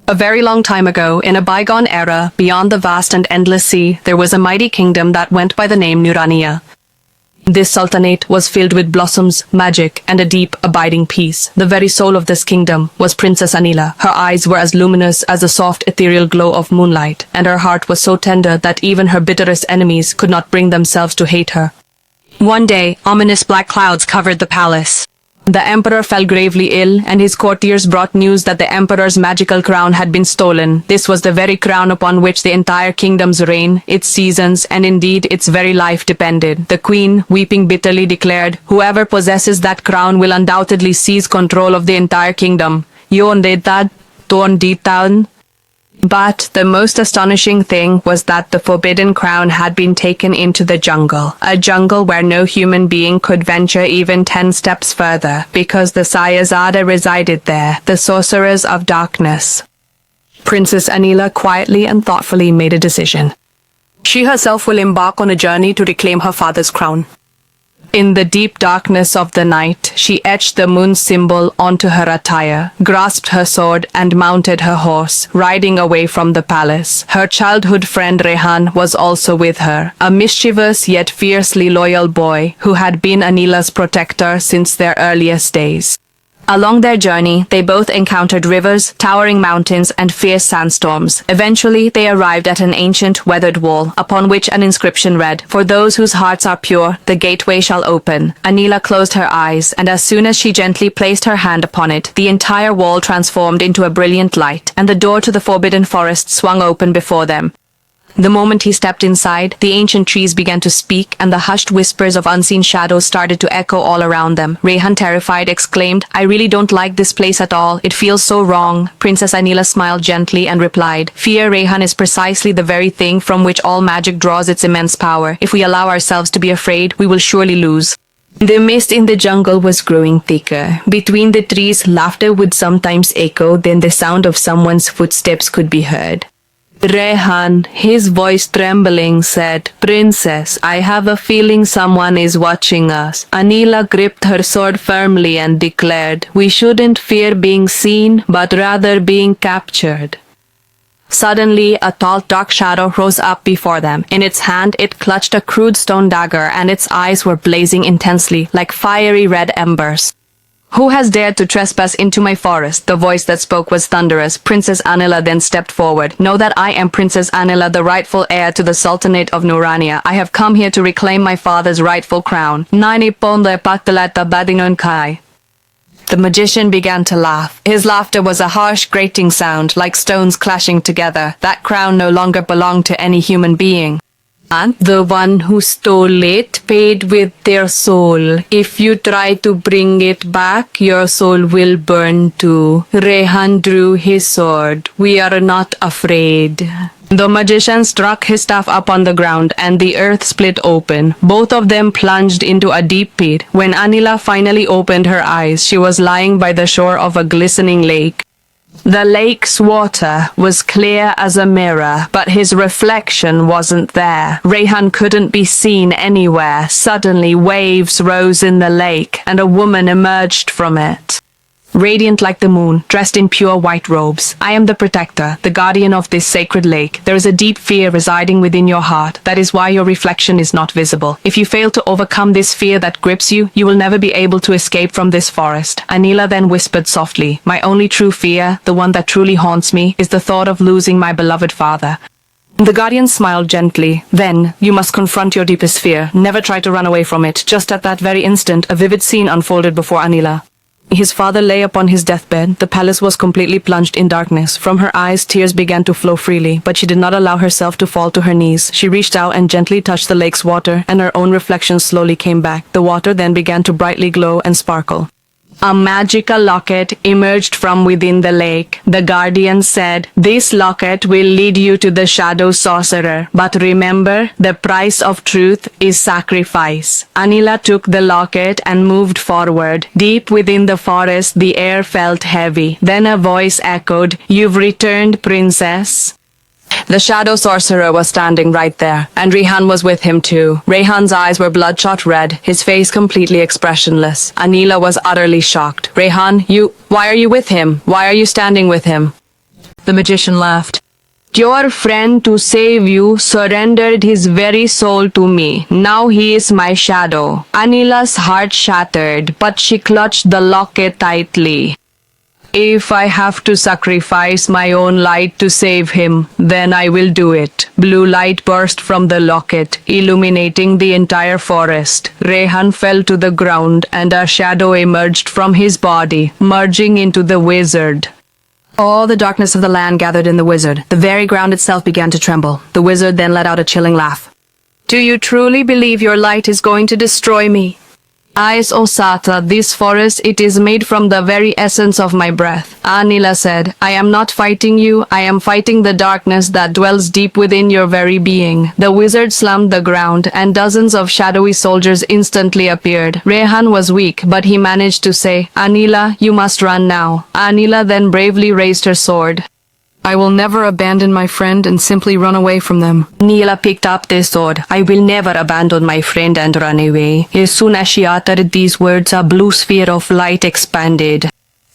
A very long time ago, in a bygone era, beyond the vast and endless sea, there was a mighty kingdom that went by the name Nurania. This sultanate was filled with blossoms, magic, and a deep, abiding peace. The very soul of this kingdom was Princess Anila. Her eyes were as luminous as the soft, ethereal glow of moonlight, and her heart was so tender that even her bitterest enemies could not bring themselves to hate her. One day, ominous black clouds covered the palace. The emperor fell gravely ill, and his courtiers brought news that the emperor's magical crown had been stolen. This was the very crown upon which the entire kingdom's reign, its seasons, and indeed its very life depended. The queen, weeping bitterly, declared, "Whoever possesses that crown will undoubtedly seize control of the entire kingdom." Yon did that, Torn Town. But the most astonishing thing was that the forbidden crown had been taken into the jungle, a jungle where no human being could venture even 10 steps further, because the Sayazada resided there, the sorcerers of darkness. Princess Anila quietly and thoughtfully made a decision. She herself will embark on a journey to reclaim her father's crown. In the deep darkness of the night, she etched the moon symbol onto her attire, grasped her sword, and mounted her horse, riding away from the palace. Her childhood friend Rehan was also with her, a mischievous yet fiercely loyal boy who had been Anila's protector since their earliest days. Along their journey, they both encountered rivers, towering mountains, and fierce sandstorms. Eventually, they arrived at an ancient, weathered wall, upon which an inscription read, "For those whose hearts are pure, the gateway shall open." Anila closed her eyes, and as soon as she gently placed her hand upon it, the entire wall transformed into a brilliant light, and the door to the forbidden forest swung open before them. The moment he stepped inside, the ancient trees began to speak, and the hushed whispers of unseen shadows started to echo all around them. Rehan, terrified, exclaimed, "I really don't like this place at all. It feels so wrong." Princess Anila smiled gently and replied, "Fear, Rehan, is precisely the very thing from which all magic draws its immense power. If we allow ourselves to be afraid, we will surely lose." The mist in the jungle was growing thicker. Between the trees, laughter would sometimes echo, then the sound of someone's footsteps could be heard. Rehan, his voice trembling, said, "Princess, I have a feeling someone is watching us." Anila gripped her sword firmly and declared, "We shouldn't fear being seen, but rather being captured." Suddenly, a tall, dark shadow rose up before them. In its hand, it clutched a crude stone dagger, and its eyes were blazing intensely, like fiery red embers. "Who has dared to trespass into my forest?" The voice that spoke was thunderous. Princess Anila then stepped forward. "Know that I am Princess Anila, the rightful heir to the Sultanate of Nurania. I have come here to reclaim my father's rightful crown." The magician began to laugh. His laughter was a harsh, grating sound, like stones clashing together. That crown no longer belonged to any human being. And the one who stole it paid with their soul. If you try to bring it back, your soul will burn too. Rehan drew his sword. "We are not afraid." The magician struck his staff upon the ground, and the earth split open. Both of them plunged into a deep pit. When Anila finally opened her eyes, she was lying by the shore of a glistening lake. The lake's water was clear as a mirror, but his reflection wasn't there. Rehan couldn't be seen anywhere. Suddenly, waves rose in the lake, and a woman emerged from it. Radiant like the moon, dressed in pure white robes. "I am the protector, the guardian of this sacred lake. There is a deep fear residing within your heart. That is why your reflection is not visible. If you fail to overcome this fear that grips you, you will never be able to escape from this forest." Anila then whispered softly, "My only true fear, the one that truly haunts me, is the thought of losing my beloved father." The guardian smiled gently. "Then, you must confront your deepest fear. Never try to run away from it." Just at that very instant, a vivid scene unfolded before Anila. His father lay upon his deathbed. The palace was completely plunged in darkness. From her eyes, tears began to flow freely, but she did not allow herself to fall to her knees. She reached out and gently touched the lake's water, and her own reflection slowly came back. The water then began to brightly glow and sparkle. A magical locket emerged from within the lake. The guardian said, "This locket will lead you to the shadow sorcerer. But remember, the price of truth is sacrifice." Anila took the locket and moved forward. Deep within the forest, the air felt heavy. Then a voice echoed, "You've returned, princess." The shadow sorcerer was standing right there, and Rehan was with him too. Rehan's eyes were bloodshot red, his face completely expressionless. Anila was utterly shocked. "Rehan, why are you with him? Why are you standing with him?" The magician laughed. Your friend to save you surrendered his very soul to me. Now he is my shadow. Anila's heart shattered, but she clutched the locket tightly. If I have to sacrifice my own light to save him, then I will do it. Blue light burst from the locket, illuminating the entire forest. Rehan fell to the ground and a shadow emerged from his body, merging into the wizard. All the darkness of the land gathered in the wizard. The very ground itself began to tremble. The wizard then let out a chilling laugh. Do you truly believe your light is going to destroy me? Ais Osata, this forest, it is made from the very essence of my breath. Anila said, I am not fighting you, I am fighting the darkness that dwells deep within your very being. The wizard slammed the ground, and dozens of shadowy soldiers instantly appeared. Rehan was weak, but he managed to say, Anila, you must run now. Anila then bravely raised her sword. I will never abandon my friend and simply run away from them. Neela picked up the sword. I will never abandon my friend and run away. As soon as she uttered these words, a blue sphere of light expanded.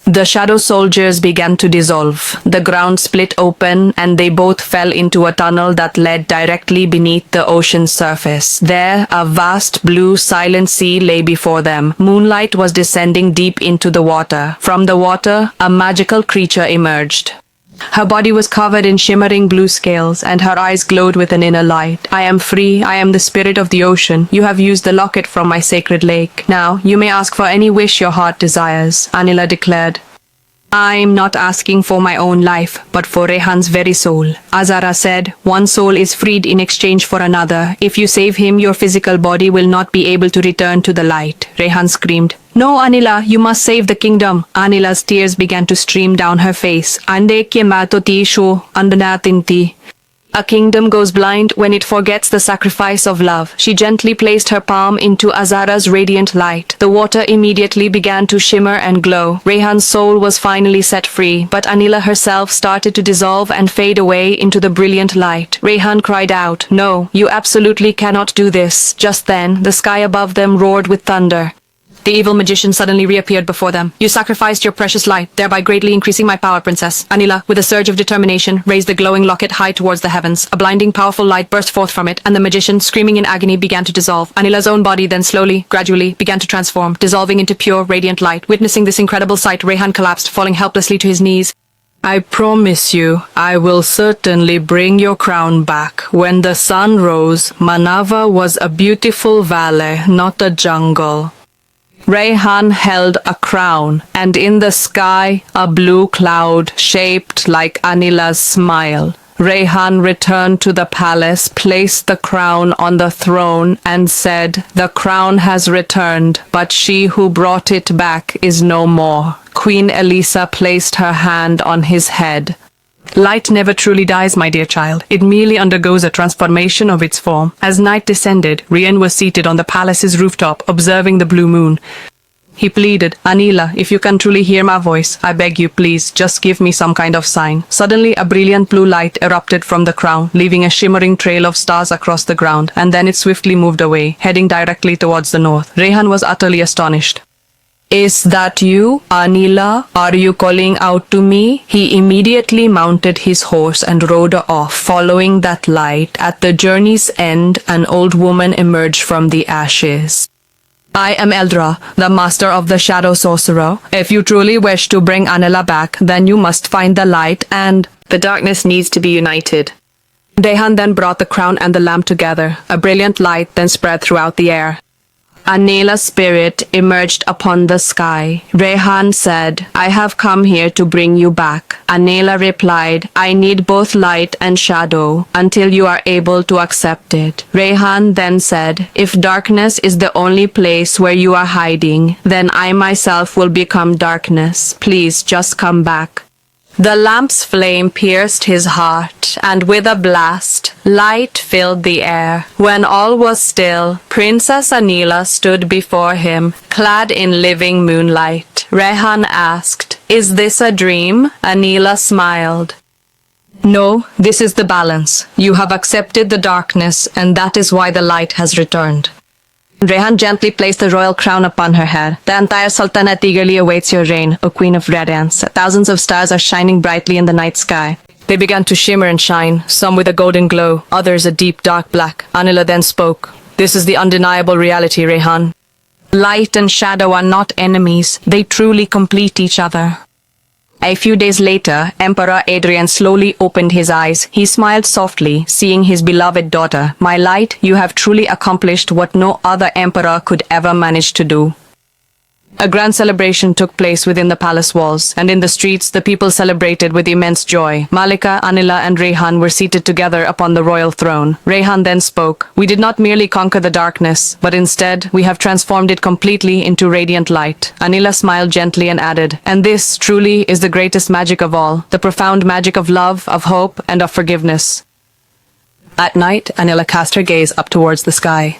The shadow soldiers began to dissolve. The ground split open and they both fell into a tunnel that led directly beneath the ocean's surface. There, a vast blue silent sea lay before them. Moonlight was descending deep into the water. From the water, a magical creature emerged. Her body was covered in shimmering blue scales, and her eyes glowed with an inner light. I am free, I am the spirit of the ocean. You have used the locket from my sacred lake. Now, you may ask for any wish your heart desires, Anila declared. I'm not asking for my own life, but for Rehan's very soul. Azara said, one soul is freed in exchange for another. If you save him, your physical body will not be able to return to the light. Rehan screamed. No, Anila, you must save the kingdom. Anila's tears began to stream down her face. Ande ke mato tisho andanatinti. A kingdom goes blind when it forgets the sacrifice of love. She gently placed her palm into Azara's radiant light. The water immediately began to shimmer and glow. Rehan's soul was finally set free, but Anila herself started to dissolve and fade away into the brilliant light. Rehan cried out, No, you absolutely cannot do this. Just then, the sky above them roared with thunder. The evil magician suddenly reappeared before them. You sacrificed your precious light, thereby greatly increasing my power, princess. Anila, with a surge of determination, raised the glowing locket high towards the heavens. A blinding, powerful light burst forth from it, and the magician, screaming in agony, began to dissolve. Anila's own body then slowly, gradually, began to transform, dissolving into pure, radiant light. Witnessing this incredible sight, Rehan collapsed, falling helplessly to his knees. I promise you, I will certainly bring your crown back. When the sun rose, Manava was a beautiful valley, not a jungle. Rehan held a crown, and in the sky, a blue cloud shaped like Anila's smile. Rehan returned to the palace, placed the crown on the throne, and said, The crown has returned, but she who brought it back is no more. Queen Elisa placed her hand on his head. Light never truly dies, my dear child. It merely undergoes a transformation of its form. As night descended, Rian was seated on the palace's rooftop, observing the blue moon. He pleaded, Anila, if you can truly hear my voice, I beg you, please, just give me some kind of sign. Suddenly, a brilliant blue light erupted from the crown, leaving a shimmering trail of stars across the ground, and then it swiftly moved away, heading directly towards the north. Rehan was utterly astonished. Is that you, Anila? Are you calling out to me? He immediately mounted his horse and rode off, following that light. At the journey's end, an old woman emerged from the ashes. I am Eldra, the master of the shadow sorcerer. If you truly wish to bring Anila back, then you must find the light and the darkness needs to be united. Rehan then brought the crown and the lamp together. A brilliant light then spread throughout the air. Anila's spirit emerged upon the sky. Rehan said, I have come here to bring you back. Anila replied, I need both light and shadow until you are able to accept it. Rehan then said, if darkness is the only place where you are hiding, then I myself will become darkness. Please just come back. The lamp's flame pierced his heart, and with a blast, light filled the air. When all was still, Princess Anila stood before him, clad in living moonlight. Rehan asked, Is this a dream? Anila smiled. No, this is the balance. You have accepted the darkness, and that is why the light has returned. Rehan gently placed the royal crown upon her head. The entire Sultanate eagerly awaits your reign, O Queen of Radiance. Thousands of stars are shining brightly in the night sky. They began to shimmer and shine, some with a golden glow, others a deep dark black. Anila then spoke. This is the undeniable reality, Rehan. Light and shadow are not enemies. They truly complete each other. A few days later, Emperor Adrian slowly opened his eyes. He smiled softly, seeing his beloved daughter. My light, you have truly accomplished what no other emperor could ever manage to do. A grand celebration took place within the palace walls, and in the streets the people celebrated with immense joy. Malika, Anila and Rehan were seated together upon the royal throne. Rehan then spoke. We did not merely conquer the darkness, but instead we have transformed it completely into radiant light. Anila smiled gently and added, and this truly is the greatest magic of all, the profound magic of love, of hope, and of forgiveness. At night, Anila cast her gaze up towards the sky.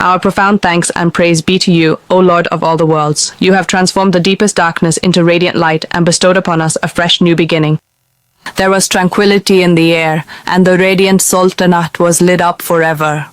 Our profound thanks and praise be to you, O Lord of all the worlds. You have transformed the deepest darkness into radiant light and bestowed upon us a fresh new beginning. There was tranquility in the air, and the radiant sultanate was lit up forever.